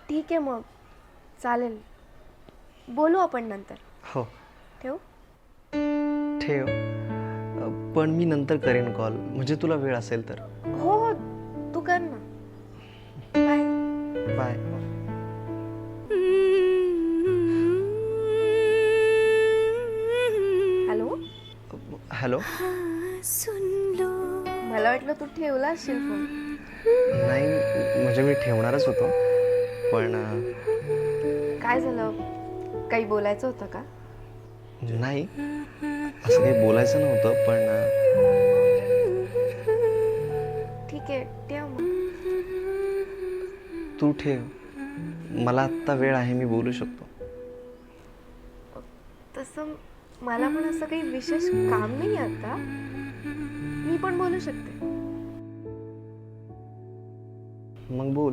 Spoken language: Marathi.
ठीक आहे मग, चालेल. बोलू आपण नंतर. हो. ठेवू? ठेव. पण मी नंतर करेन कॉल, म्हणजे तुला वेळ असेल तर. हो हो, तू कर ना. बाय. बाय. हॅलो. हॅलो. मला वाटलं तू ठेवला असशील फोन. नाही, म्हणजे मी ठेवणारच होतो, पण काय झालं, काही बोलायचं होतं का? नाही, असं काही बोलायचं नव्हतं, पण ठीक आहे, ठेव मग. तू ठेव. मला आत्ता वेळ आहे, मी बोलू शकतो. तसं मला पण असं काही विशेष काम नाही आता. मी पण बोलू शकते. मग बोल.